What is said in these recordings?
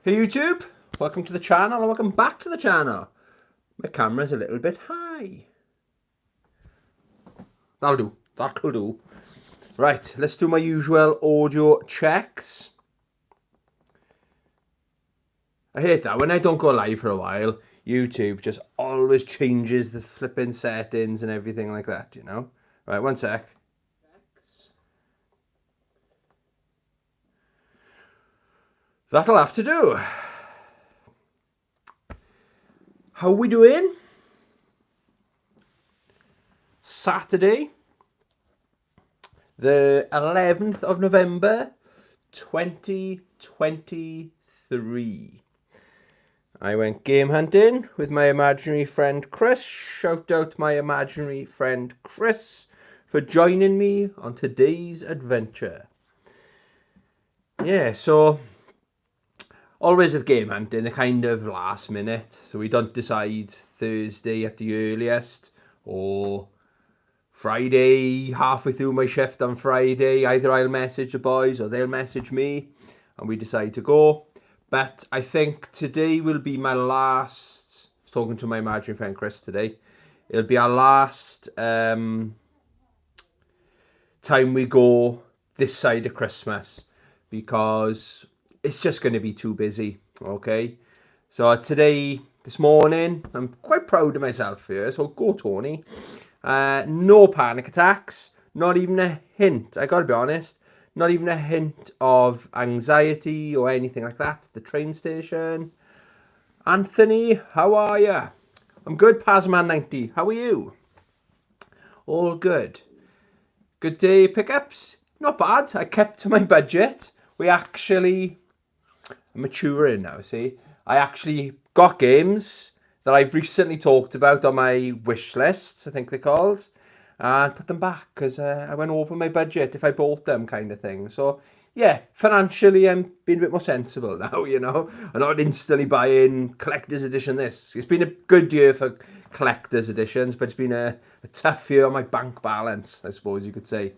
Hey YouTube, welcome to the channel and welcome back to the channel. My camera's a little bit high. That'll do. Right, let's do my usual audio checks. I hate that, when I don't go live for a while, YouTube just always changes the flipping settings and everything like that, you know? Right, one sec. That'll have to do. How we doing? Saturday, the 11th of November, 2023. I went game hunting with my imaginary friend Chris. Shout out my imaginary friend Chris for joining me on today's adventure. Yeah, so always with game hunting, the kind of last minute. So we don't decide Thursday at the earliest or Friday, halfway through my shift on Friday. Either I'll message the boys or they'll message me and we decide to go. But I think today will be my last, I was talking to my imaginary friend Chris today, it'll be our last time we go this side of Christmas because it's just going to be too busy, okay? So today, this morning, I'm quite proud of myself here, so go Tony. No panic attacks, not even a hint, I gotta be honest. Not even a hint of anxiety or anything like that at the train station. Anthony, how are you? I'm good, Pazman90. How are you? All good. Good day pickups? Not bad. I kept to my budget. We actually... I'm maturing now, see? I actually got games that I've recently talked about on my wish lists, I think they're called. And put them back because I went over my budget if I bought them, kind of thing. So yeah, financially I'm being a bit more sensible now, you know. I'm not instantly buying collector's edition this. It's been a good year for collector's editions, but it's been a tough year on my bank balance, I suppose you could say.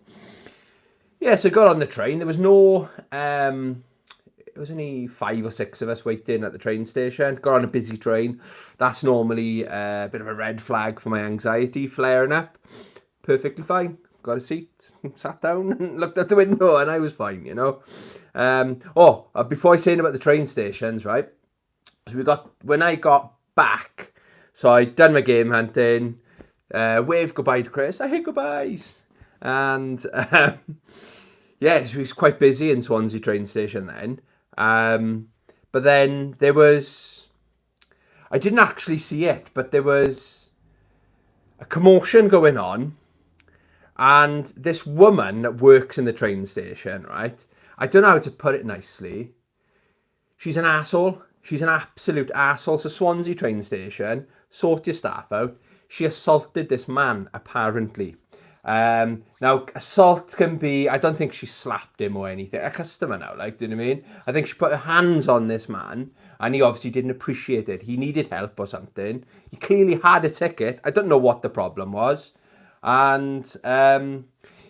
Yeah, so I got on the train. There was no... it was only 5 or 6 of us waiting at the train station. Got on a busy train. That's normally a bit of a red flag for my anxiety flaring up. Perfectly fine. Got a seat, sat down and looked out the window and I was fine, you know. Before I say anything about the train stations, right? So when I got back, so I'd done my game hunting, waved goodbye to Chris. I hate goodbyes. And yeah, it was quite busy in Swansea train station then. But then there was, I didn't actually see it, but there was a commotion going on. And this woman that works in the train station, right? I don't know how to put it nicely. She's an asshole. She's an absolute asshole. So Swansea train station, sort your staff out. She assaulted this man, apparently. Now, assault can be, I don't think she slapped him or anything. A customer now, like, do you know what I mean? I think she put her hands on this man and he obviously didn't appreciate it. He needed help or something. He clearly had a ticket. I don't know what the problem was. And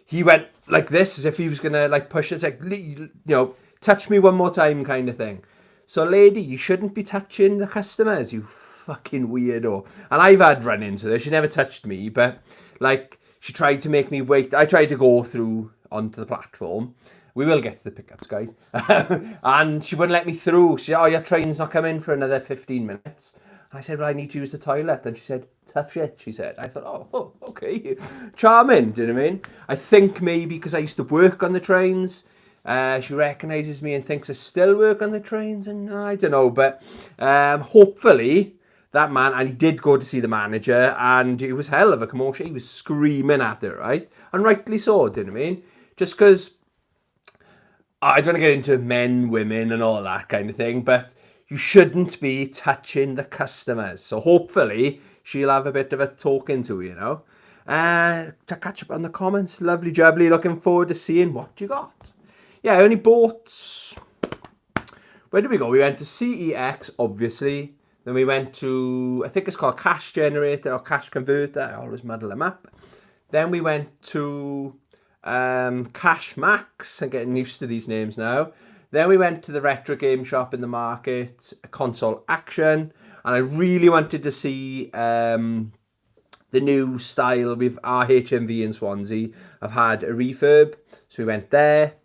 he went like this as if he was gonna like push it. It's like, you know, touch me one more time kind of thing. So lady, you shouldn't be touching the customers, you fucking weirdo. And I've had run-ins with her. She never touched me, but like she tried to make me wait. I tried to go through onto the platform. We will get to the pickups, guys. And she wouldn't let me through. She said, oh, your train's not coming for another 15 minutes. I said, well, I need to use the toilet. And she said, tough shit, she said. I thought, oh, okay. Charming, do you know what I mean? I think maybe because I used to work on the trains, she recognises me and thinks I still work on the trains. And I don't know, but hopefully that man, and he did go to see the manager, and it was hell of a commotion. He was screaming at her, right? And rightly so, do you know what I mean? Just because, I don't want to get into men, women, and all that kind of thing, but you shouldn't be touching the customers. So hopefully she'll have a bit of a talking to, you know. To catch up on the comments. Lovely jubbly. Looking forward to seeing what you got. Yeah, I only bought... Where did we go? We went to CEX, obviously. Then we went to, I think it's called Cash Generator or Cash Converter. I always muddle them up. Then we went to Cash Max. I'm getting used to these names now. Then we went to the retro game shop in the market, Console Action, and I really wanted to see the new style with our HMV in Swansea. I've had a refurb, so we went there.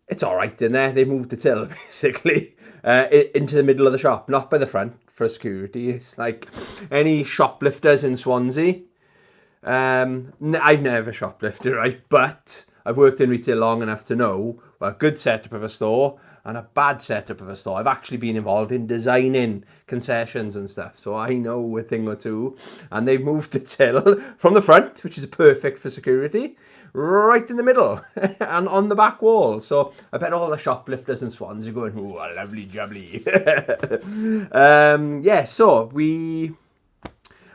It's all right in there. They moved the till basically into the middle of the shop, not by the front for security. It's like any shoplifters in Swansea. I've never shoplifted, right? But I've worked in retail long enough to know a good setup of a store and a bad setup of a store. I've actually been involved in designing concessions and stuff, so I know a thing or two. And they've moved the till from the front, which is perfect for security, right in the middle and on the back wall. So I bet all the shoplifters in Swansea are going, "Ooh, lovely jubbly." Yeah, so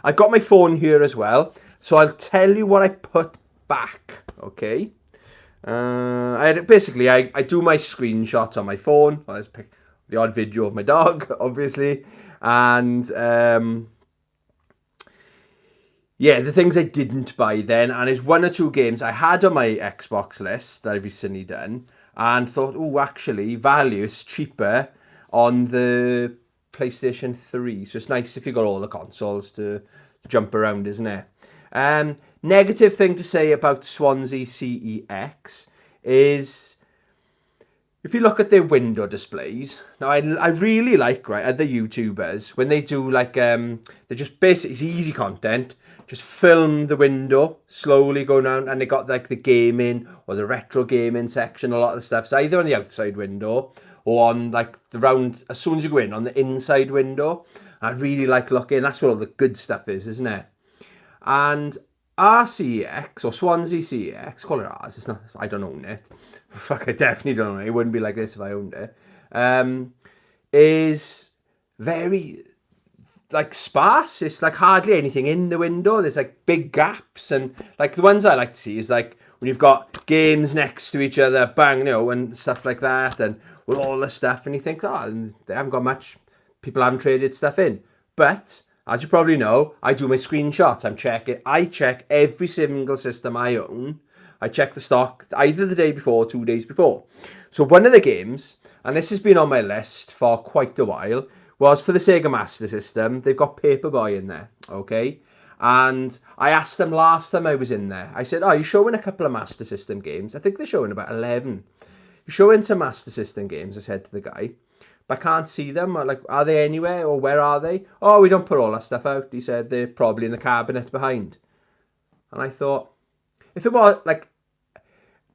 I got my phone here as well. So I'll tell you what I put back, okay? I do my screenshots on my phone. I'll just pick the odd video of my dog, obviously. And yeah, the things I didn't buy then, and it's 1 or 2 games I had on my Xbox list that I've recently done, and thought, oh, actually, value is cheaper on the PlayStation 3. So it's nice if you got all the consoles to jump around, isn't it? Negative thing to say about Swansea CEX is, if you look at their window displays, now I really like, right, other YouTubers, when they do like, they're just basically, it's easy content, just film the window, slowly go down, and they got like the gaming or the retro gaming section, a lot of the stuff's either on the outside window or on like the round, as soon as you go in, on the inside window. I really like looking, that's where all the good stuff is, isn't it? And our CEX, or Swansea CEX, call it ours, it's not, I don't own it. Fuck, I definitely don't own it. It wouldn't be like this if I owned it. Is very, like, sparse. It's like hardly anything in the window. There's like big gaps, and like the ones I like to see is like when you've got games next to each other, bang, you know, and stuff like that, and with all the stuff, and you think, oh, they haven't got much, people haven't traded stuff in. But as you probably know, I do my screenshots. I check every single system I own. I check the stock either the day before or 2 days before. So one of the games, and this has been on my list for quite a while, was for the Sega Master System. They've got Paperboy in there, okay? And I asked them last time I was in there. I said, oh, you're showing a couple of Master System games. I think they're showing about 11. You're showing some Master System games, I said to the guy. But I can't see them. Like, are they anywhere, or where are they? Oh, we don't put all that stuff out. He said they're probably in the cabinet behind. And I thought, if it was, like,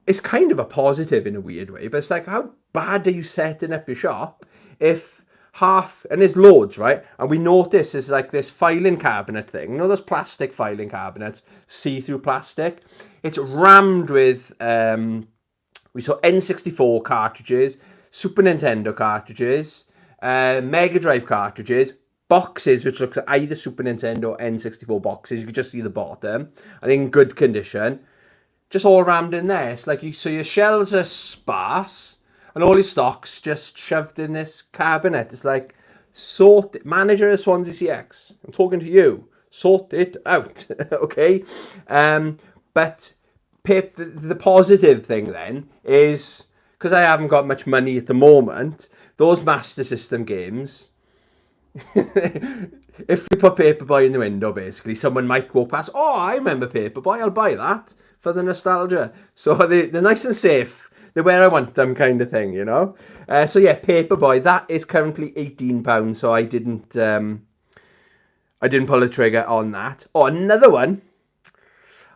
it's kind of a positive in a weird way, but it's like, how bad are you setting up your shop if half, and there's loads, right? And we notice there's like this filing cabinet thing. You know those plastic filing cabinets, see-through plastic? It's rammed with, we saw N64 cartridges, Super Nintendo cartridges, Mega Drive cartridges, boxes which look like either Super Nintendo or N64 boxes. You can just see the bottom, and in good condition, just all rammed in there. It's like so your shelves are sparse, and all your stock's just shoved in this cabinet. It's like, sort it, manager of Swansea CX. I'm talking to you. Sort it out, okay? But Pip, the positive thing then is, because I haven't got much money at the moment, those Master System games, if we put Paperboy in the window, basically, someone might walk past, oh, I remember Paperboy, I'll buy that for the nostalgia. So they're nice and safe. They're where I want them, kind of thing, you know? So yeah, Paperboy, that is currently £18, so I didn't pull the trigger on that. Oh, another one,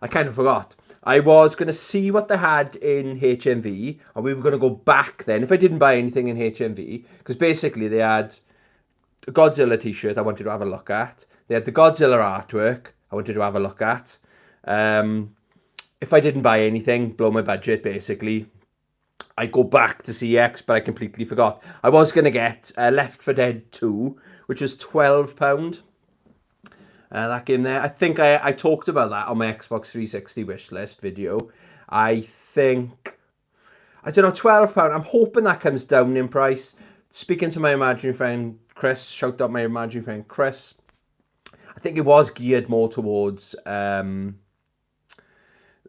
I kind of forgot. I was going to see what they had in HMV, and we were going to go back then, if I didn't buy anything in HMV, because basically they had a Godzilla t-shirt I wanted to have a look at. They had the Godzilla artwork I wanted to have a look at. If I didn't buy anything, blow my budget, basically, I go back to CX, but I completely forgot. I was going to get Left 4 Dead 2, which was £12. That game there. I think I talked about that on my Xbox 360 wishlist video. I think, I don't know, £12. I'm hoping that comes down in price. Speaking to my imaginary friend Chris, shout out my imaginary friend Chris. I think it was geared more towards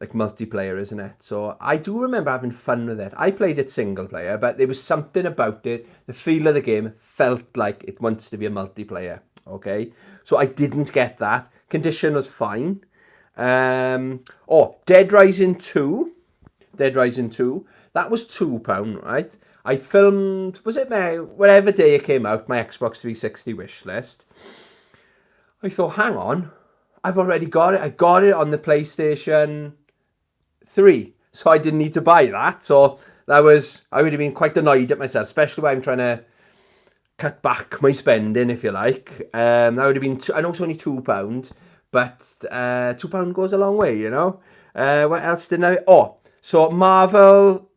like multiplayer, isn't it? So I do remember having fun with it. I played it single player, but there was something about it. The feel of the game felt like it wants to be a multiplayer. Okay, so I didn't get that. Condition was fine. Dead Rising 2. Dead Rising 2. That was £2, right? I filmed, was it whatever day it came out, my Xbox 360 wish list. I thought, hang on, I've already got it. I got it on the PlayStation 3, so I didn't need to buy that. So I would have been quite annoyed at myself, especially when I'm trying to cut back my spending, if you like. That would have been, I know it's only £2, but £2 goes a long way, you know. What else didn't I? So Marvel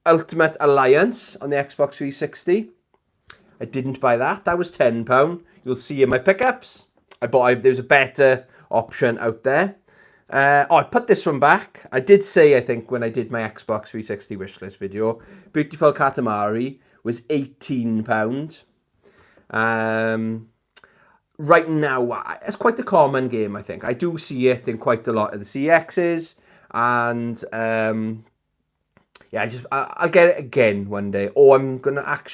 Ultimate Alliance on the Xbox 360. I didn't buy that. That was £10. You'll see in my pickups. There's a better option out there. I put this one back. I did say, I think, when I did my Xbox 360 wishlist video, Beautiful Katamari was £18. Right now, it's quite a common game, I think. I do see it in quite a lot of the CXs, and I'll get it again one day. I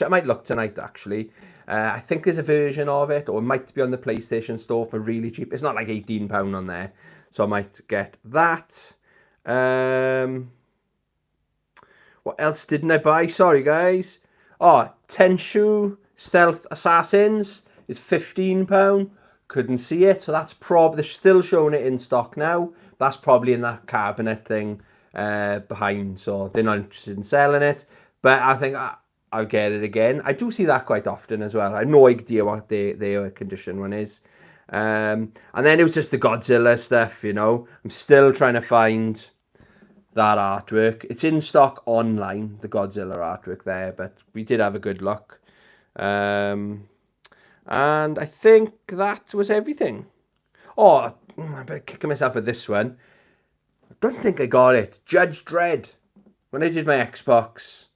might look tonight, actually. I think there's a version of it, or it might be on the PlayStation Store for really cheap. It's not like £18 on there, so I might get that. What else didn't I buy? Sorry, guys. Tenchu Stealth Assassins is £15. Couldn't see it, so that's they're still showing it in stock now. That's probably in that cabinet thing behind, so they're not interested in selling it. But I think I'll get it again. I do see that quite often as well. I have no idea what their condition one is. And then it was just the Godzilla stuff, you know. I'm still trying to find that artwork. It's in stock online, the Godzilla artwork there, but we did have a good look. And I think that was everything. I'm kicking myself with this one. I don't think I got it. Judge Dredd. When I did my Xbox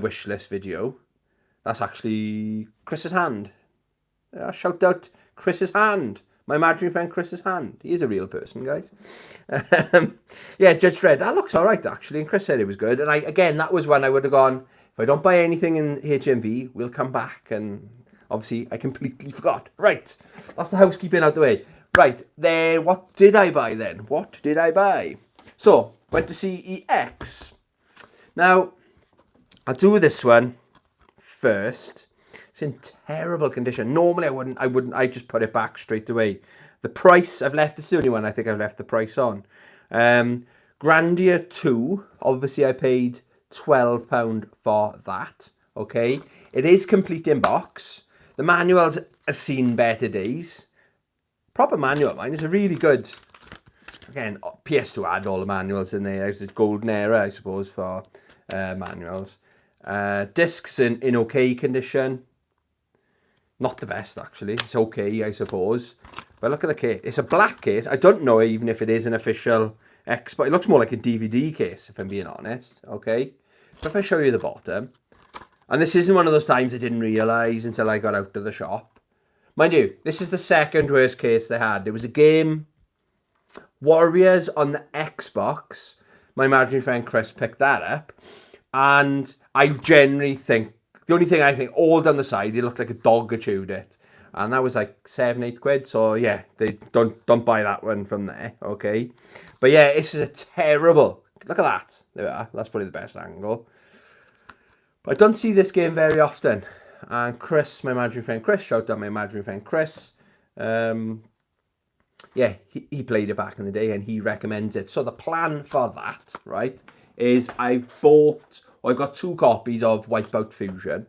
wish list video, that's actually Chris's hand. Shout out Chris's hand. My imaginary friend Chris's hand. He is a real person, guys. Judge Dredd. That looks all right, actually. And Chris said it was good. And that was when I would have gone, if I don't buy anything in HMV, we'll come back. And obviously, I completely forgot. Right. That's the housekeeping out the way. Right. Then, what did I buy then? What did I buy? So, went to see EX. Now, I'll do this one first. It's in terrible condition. Normally I wouldn't, I just put it back straight away. The price, I've left, this is the only one I think I've left the price on. Grandia 2, obviously I paid £12 for that, okay? It is complete in box. The manuals have seen better days. Proper manual, mine is a really good, again, PS2 had all the manuals in there. It's a golden era, I suppose, for manuals. Discs in okay condition. Not the best, actually. It's okay, I suppose. But look at the case. It's a black case. I don't know even if it is an official Xbox. It looks more like a DVD case, if I'm being honest. Okay. But if I show you the bottom. And this isn't one of those times I didn't realise until I got out of the shop. Mind you, this is the second worst case they had. There was a game, Warriors on the Xbox. My imaginary friend Chris picked that up. And I generally think, the only thing I think, all down the side, it looked like a dog had chewed it. And that was like £7-8. So yeah, they don't buy that one from there, okay? But yeah, this is a terrible, look at that. There we are, that's probably the best angle. But I don't see this game very often. And Chris, my imaginary friend Chris, shout out my imaginary friend Chris. He played it back in the day and he recommends it. So the plan for that, right, is I got 2 copies of Wipeout Fusion.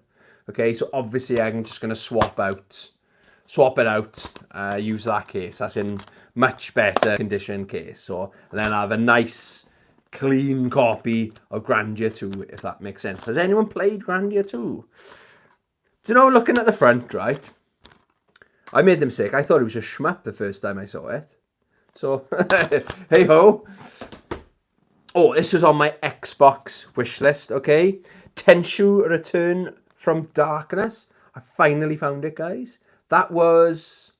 Okay, so obviously I'm just going to swap it out, use that case. That's in much better condition case. So, and then I have a nice, clean copy of Grandia 2, if that makes sense. Has anyone played Grandia 2? Do you know, looking at the front, right? I made them sick. I thought it was a shmup the first time I saw it. So, hey ho. Oh, this was on my Xbox wish list, okay? Tenchu Return from Darkness. I finally found it, guys. That was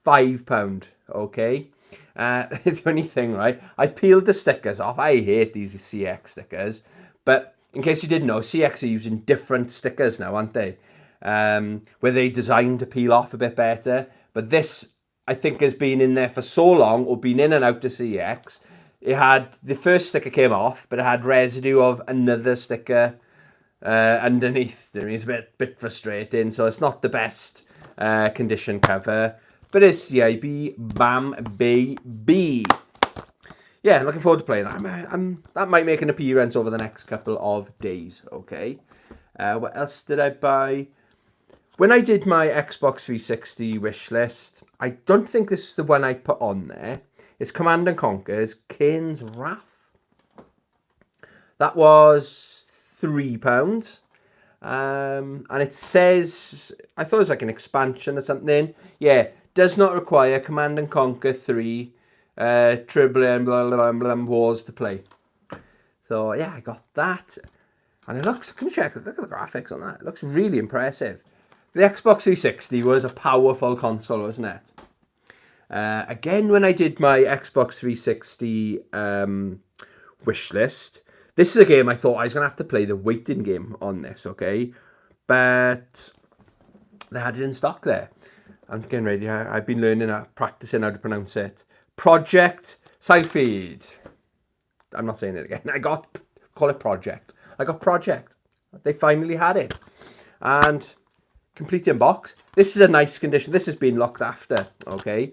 £5, okay? The only thing, right, I peeled the stickers off. I hate these CX stickers. But in case you didn't know, CX are using different stickers now, aren't they? Where they designed to peel off a bit better. But this, I think, has been in there for so long, or been in and out of CX. It had, the first sticker came off, but it had residue of another sticker underneath. It's a bit frustrating, so it's not the best condition cover. But it's CIB Bam Baby. Yeah, looking forward to playing that. That might make an appearance over the next couple of days, okay? What else did I buy? When I did my Xbox 360 wish list, I don't think this is the one I put on there. It's Command & Conquer's Kane's Wrath. That was £3. And it says, I thought it was like an expansion or something. Yeah, does not require Command & Conquer 3 Tribble and blah, blah, blah, Wars to play. So yeah, I got that. And it looks, can you check, look at the graphics on that. It looks really impressive. The Xbox 360 was a powerful console, wasn't it? Again, when I did my Xbox 360 wish list, this is a game I thought I was going to have to play the waiting game on this, okay? But they had it in stock there. I'm getting ready. I've been learning, practicing how to pronounce it. Project Sylphid. I'm not saying it again. Call it Project. I got Project. They finally had it. And complete in box. This is a nice condition. This has been looked after, okay?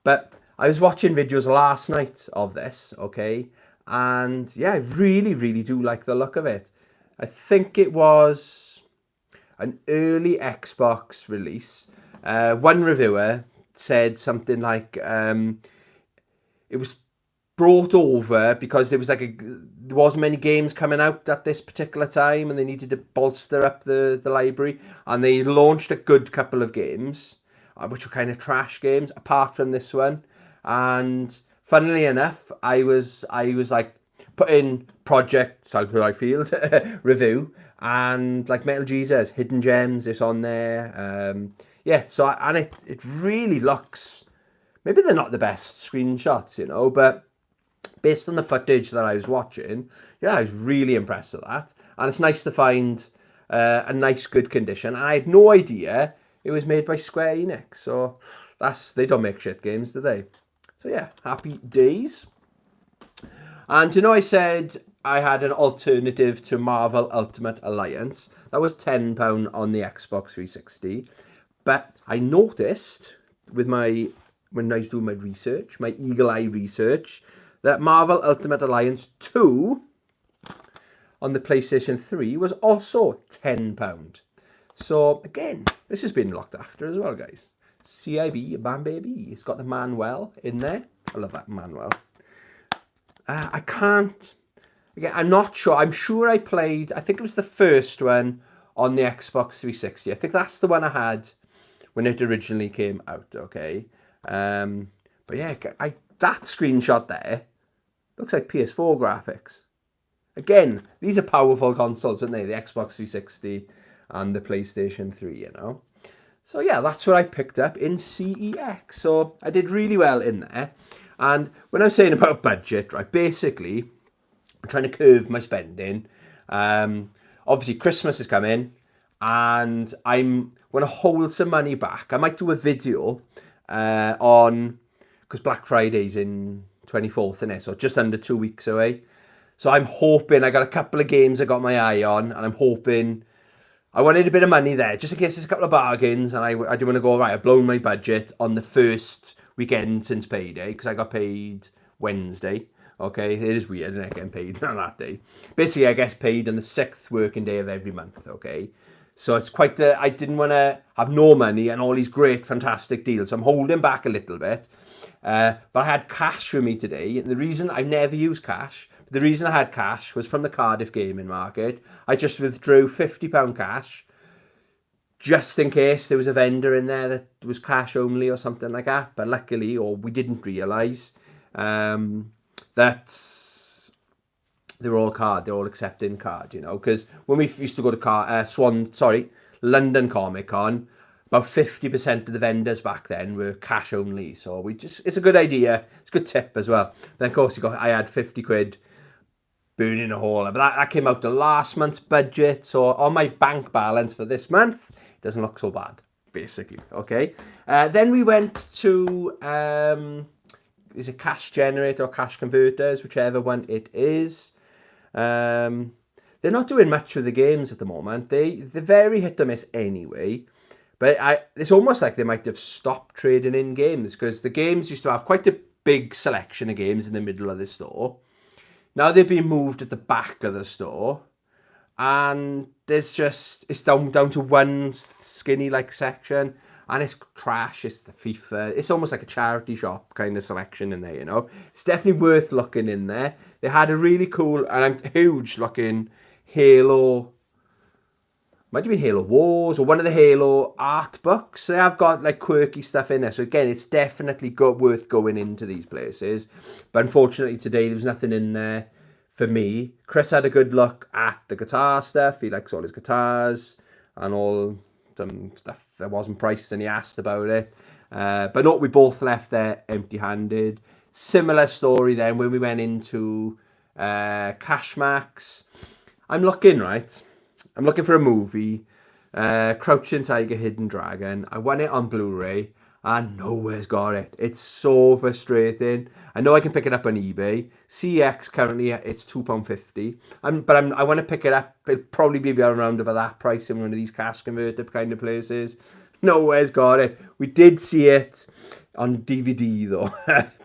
But I was watching videos last night of this, okay? And yeah, I really, really do like the look of it. I think it was an early Xbox release. One reviewer said something like it was brought over because there wasn't many games coming out at this particular time, and they needed to bolster up the library, and they launched a good couple of games, which were kind of trash games, apart from this one. And funnily enough, I was like putting Project Sylphid review, and like Metal Jesus, Hidden Gems is on there. Yeah, so it really looks, maybe they're not the best screenshots, you know, but based on the footage that I was watching, yeah, I was really impressed with that. And it's nice to find a nice, good condition. And I had no idea it was made by Square Enix. So they don't make shit games, do they? So yeah, happy days. And you know, I said I had an alternative to Marvel Ultimate Alliance. That was £10 on the Xbox 360. But I noticed when I was doing my research, my eagle eye research, that Marvel Ultimate Alliance 2 on the PlayStation 3 was also £10. So again, this has been looked after as well, guys. CIB, Bam Baby. It's got the Manuel in there. I love that Manuel. I can't, again, I'm not sure. I'm sure I played, I think it was the first one on the Xbox 360. I think that's the one I had when it originally came out, okay? But yeah, that screenshot there looks like PS4 graphics. Again, these are powerful consoles, aren't they? The Xbox 360 and the PlayStation 3, you know? So yeah, that's what I picked up in CEX. So I did really well in there. And when I'm saying about budget, right, basically, I'm trying to curve my spending. Obviously, Christmas is coming, and I'm going to hold some money back. I might do a video because Black Friday's in 24th, innit? So just under 2 weeks away. So I'm hoping, I got a couple of games I got my eye on, and I'm hoping, I wanted a bit of money there, just in case there's a couple of bargains, and I didn't want to go, right, I've blown my budget on the first weekend since payday, because I got paid Wednesday. Okay, it is weird, isn't it, getting paid on that day. Basically, I get paid on the 6th working day of every month, okay? So it's quite I didn't want to have no money and all these great, fantastic deals. So I'm holding back a little bit. But I had cash with me today. And the reason I never use cash, the reason I had cash was from the Cardiff Gaming Market. I just withdrew £50 cash just in case there was a vendor in there that was cash only or something like that. But luckily, or we didn't realise, that they're all accepting card, you know, because when we used to go to London Comic Con, about 50% of the vendors back then were cash only. So it's a good idea. It's a good tip as well. Then of course I had 50 quid burning a hole. But that came out the last month's budget. So on my bank balance for this month, it doesn't look so bad, basically. Okay. Then we went to, is it cash generator or cash converters, whichever one it is. They're not doing much with the games at the moment. They're very hit or miss anyway. But it's almost like they might have stopped trading in games, because the games used to have quite a big selection of games in the middle of the store. Now they've been moved at the back of the store, and it's down to one skinny like section, and it's trash. It's the FIFA. It's almost like a charity shop kind of selection in there, you know. It's definitely worth looking in there. They had a really cool and huge looking Halo. Might have been Halo Wars or one of the Halo art books. They have got like quirky stuff in there. So again, it's definitely worth going into these places. But unfortunately today there was nothing in there for me. Chris had a good look at the guitar stuff. He likes all his guitars and all some stuff that wasn't priced, and he asked about it. But no, we both left there empty-handed. Similar story then when we went into Cashmax. I'm looking for a movie, Crouching Tiger, Hidden Dragon. I want it on Blu-ray and nowhere's got it. It's so frustrating. I know I can pick it up on eBay. CX currently it's £2.50. But I want to pick it up. It'll probably be around about that price in one of these cash converter kind of places. Nowhere's got it. We did see it on DVD though,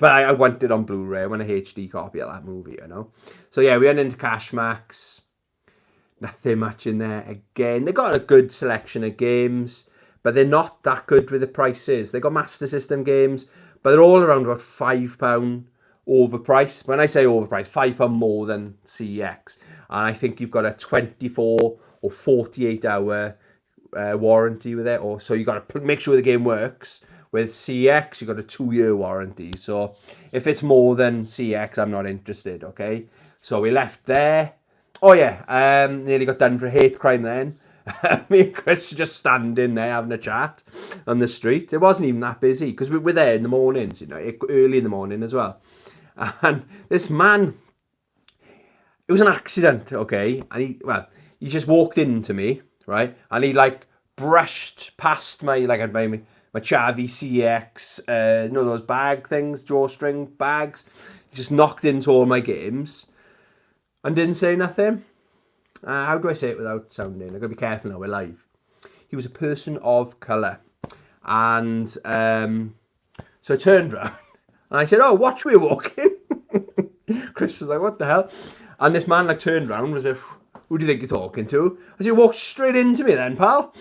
but I want it on Blu-ray. I want a HD copy of that movie, you know. So yeah, we went into Cashmax. Nothing much in there again. They got a good selection of games, but they're not that good with the prices. They got Master System games, but they're all around about £5 overpriced. When I say overpriced, £5 more than CEX. And I think you've got a 24 or 48 hour warranty with it. Or so you got to make sure the game works. With CEX, you've got a 2-year warranty. So if it's more than CEX, I'm not interested. Okay. So we left there. Oh yeah, nearly got done for a hate crime then. Me and Chris were just standing there having a chat on the street. It wasn't even that busy because we were there in the mornings, you know, early in the morning as well. And this man, it was an accident, okay? And he just walked into me, right? And he like brushed past my Chavi CX, you know, those bag things, drawstring bags. He just knocked into all my games. And didn't say nothing. How do I say it without sounding? I've got to be careful now, we're live. He was a person of colour. And so I turned around and I said, "Oh, watch me walking." Chris was like, "What the hell?" And this man like turned around as if, "Who do you think you're talking to?" As he walked straight into me then, pal.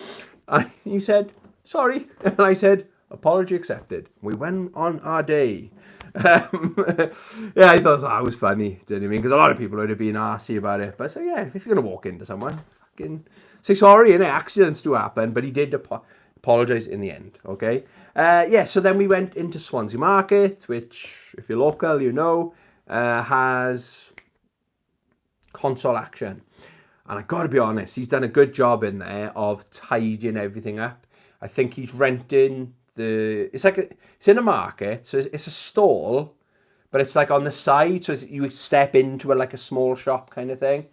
And he said, "Sorry." And I said, "Apology accepted." We went on our day. Yeah, I thought that was funny. Do you know what I mean? Because a lot of people would have been arsey about it. But so yeah, if you're gonna walk into someone, fucking say sorry. And accidents do happen, but he did apologise in the end. Okay. Yeah. So then we went into Swansea Market, which, if you're local, you know, has console action. And I got to be honest, he's done a good job in there of tidying everything up. I think he's renting. It's in a market, so it's a stall, but it's like on the side, so you step into like a small shop kind of thing.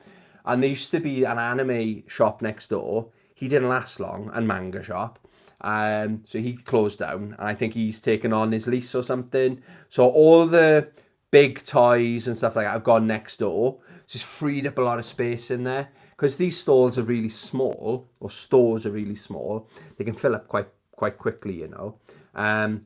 And there used to be an anime shop next door. He didn't last long, and manga shop. So he closed down, and I think he's taken on his lease or something. So all the big toys and stuff like that have gone next door. So it's freed up a lot of space in there. Because these stalls are really small, or stores are really small, they can fill up quite quickly, you know.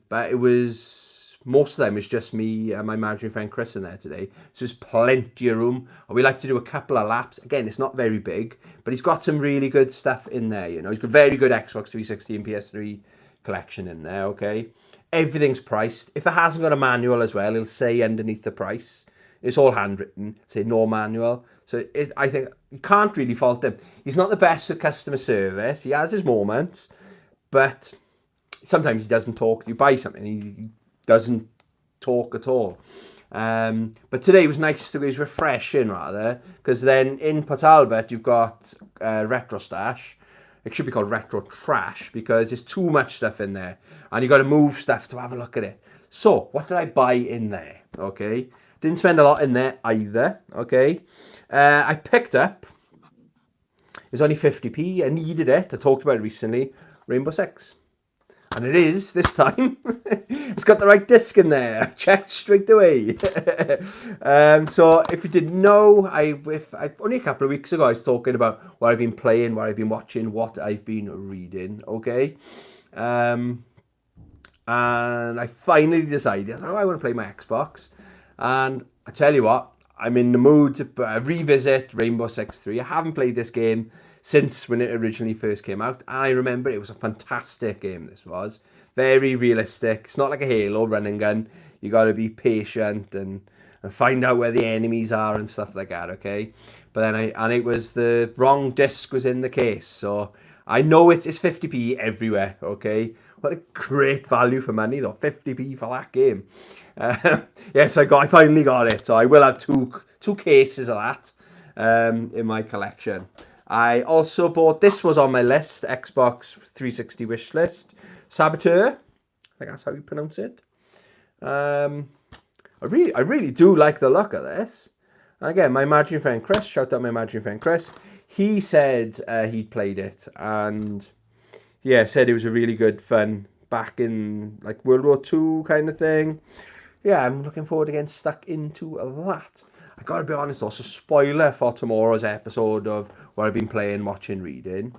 But it was, most of them was just me and my imaginary friend Chris in there today. So there's plenty of room. And we like to do a couple of laps. Again, it's not very big, but he's got some really good stuff in there, you know. He's got very good Xbox 360 and PS3 collection in there, okay. Everything's priced. If it hasn't got a manual as well, it'll say underneath the price. It's all handwritten, say no manual. So I think you can't really fault him. He's not the best with customer service. He has his moments, but sometimes he doesn't talk. You buy something, he doesn't talk at all. But today was nice. It was refreshing rather, because then in Port Talbot you've got Retro Stash, it should be called retro trash because there's too much stuff in there and you got to move stuff to have a look at it. So what did I buy in there? Okay, didn't spend a lot in there either. Okay, I picked up, it was only 50p. I needed it. I talked about it recently. Rainbow Six. And it is, this time. It's got the right disc in there. I checked straight away. So if you didn't know, only a couple of weeks ago, I was talking about what I've been playing, what I've been watching, what I've been reading, okay? And I finally decided, I want to play my Xbox. And I tell you what, I'm in the mood to revisit Rainbow Six 3. I haven't played this game since when it originally first came out. And I remember it was a fantastic game, this was. Very realistic. It's not like a Halo run and gun. You got to be patient and find out where the enemies are and stuff like that, okay? But then it was the wrong disc was in the case. So I know it's 50p everywhere, okay? What a great value for money, though. 50p for that game. Yes, I finally got it. So I will have two cases of that in my collection. I also bought, this was on my list, Xbox 360 wish list, Saboteur. I think that's how you pronounce it. I really do like the look of this. And again, my imaginary friend Chris, shout out my imaginary friend Chris, he said he'd played it and yeah, said it was a really good fun back in like World War II kind of thing. Yeah, I'm looking forward to getting stuck into that. I gotta be honest, also spoiler for tomorrow's episode of what I've been playing, watching, reading.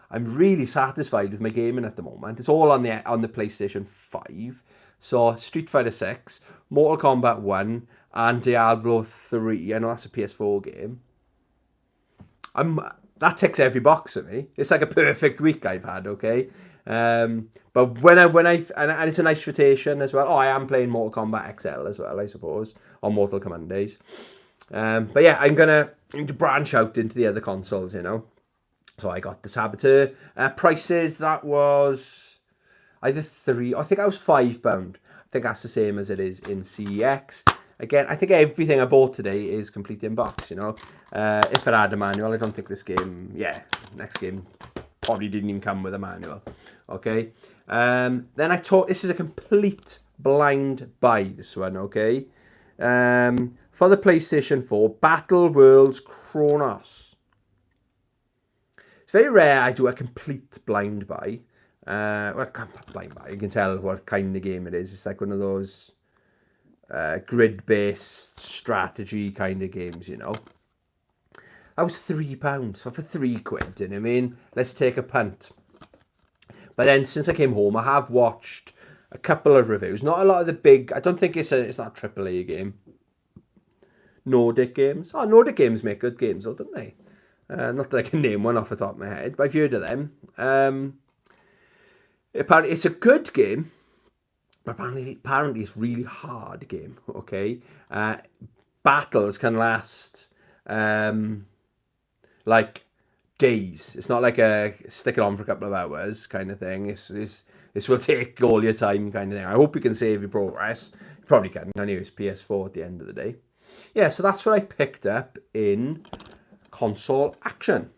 I'm really satisfied with my gaming at the moment. It's all on the PlayStation 5. So Street Fighter 6, Mortal Kombat 1, and Diablo 3. I know that's a PS4 game. That ticks every box for me. It's like a perfect week I've had, okay? But when I and it's a nice rotation as well. Oh, I am playing Mortal Kombat XL as well, I suppose, on Mortal Commandos. But yeah, I'm going to branch out into the other consoles, you know. So I got the Saboteur. Prices, that was either I think I was £5. I think that's the same as it is in CEX. Again, I think everything I bought today is complete in box, you know. If it had a manual, I don't think this game, next game probably didn't even come with a manual. Okay. Then I thought this is a complete blind buy, this one, okay. For the PlayStation 4, Battle Worlds Chronos. It's very rare I do a complete blind buy. Well, blind buy. You can tell what kind of game it is. It's like one of those grid-based strategy kind of games, you know. That was £3. So for £3, you know what I mean? Let's take a punt. But then since I came home, I have watched a couple of reviews. Not a lot of the big. I don't think it's not a AAA game. Nordic games. Oh, Nordic games make good games, though, don't they? Not that I can name one off the top of my head, but I've heard of them. Apparently, it's a good game, but apparently it's a really hard game, okay? Battles can last, like, days. It's not like a stick it on for a couple of hours kind of thing. This will take all your time kind of thing. I hope you can save your progress. You probably can. Anyway, it's PS4 at the end of the day. Yeah, so that's what I picked up in console action.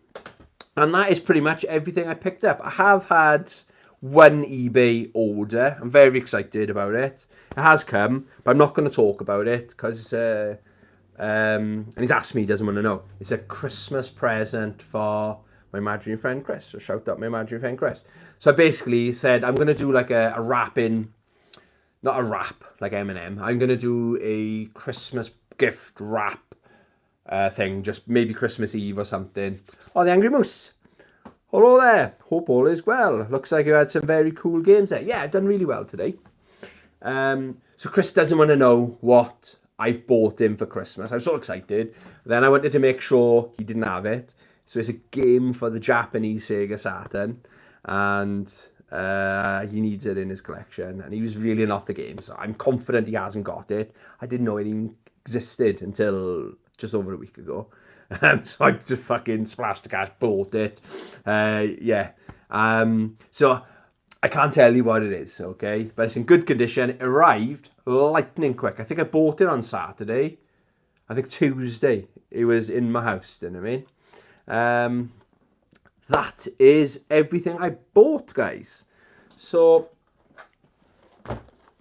And that is pretty much everything I picked up. I have had one eBay order. I'm very excited about it. It has come, but I'm not going to talk about it because and he's asked me, he doesn't want to know. It's a Christmas present for my imaginary friend Chris. So shout out my imaginary friend Chris. So basically he said, I'm going to do like a wrapping, not a wrap like M&M. I'm going to do a Christmas gift wrap thing, just maybe Christmas Eve or something. Oh, the Angry Moose. Hello there. Hope all is well. Looks like you had some very cool games there. Yeah, I've done really well today. So Chris doesn't want to know what I've bought him for Christmas. I'm so excited. Then I wanted to make sure he didn't have it. So it's a game for the Japanese Sega Saturn. And he needs it in his collection. And he was reeling off the game. So I'm confident he hasn't got it. I didn't know it even existed until just over a week ago. So I just fucking splashed the cash, bought it. So I can't tell you what it is, okay? But it's in good condition. It arrived lightning quick. I think I bought it on Saturday. I think Tuesday it was in my house, you know what I mean? that is everything I bought, guys. So,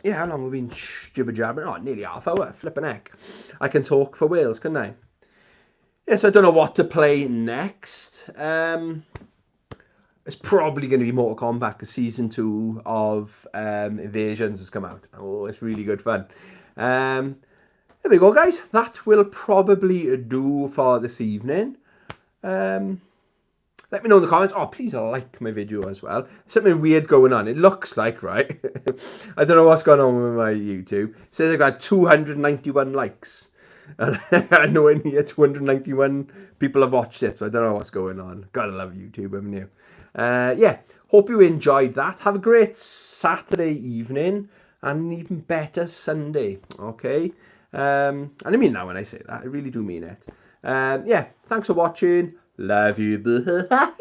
yeah, how long have we been jibber-jabbering? Oh, nearly half hour, flipping heck. I can talk for Wales, couldn't I? Yes, I don't know what to play next. It's probably going to be Mortal Kombat because Season 2 of Invasions has come out. Oh, it's really good fun. There we go, guys. That will probably do for this evening. Let me know in the comments. Oh, please like my video as well. Something weird going on. It looks like, right? I don't know what's going on with my YouTube. It says I got 291 likes. And nowhere near 291 people have watched it. So I don't know what's going on. Gotta love YouTube, haven't you? Yeah, hope you enjoyed that. Have a great Saturday evening. And an even better Sunday. Okay? And I mean that when I say that. I really do mean it. Yeah, thanks for watching. Love you. Bye.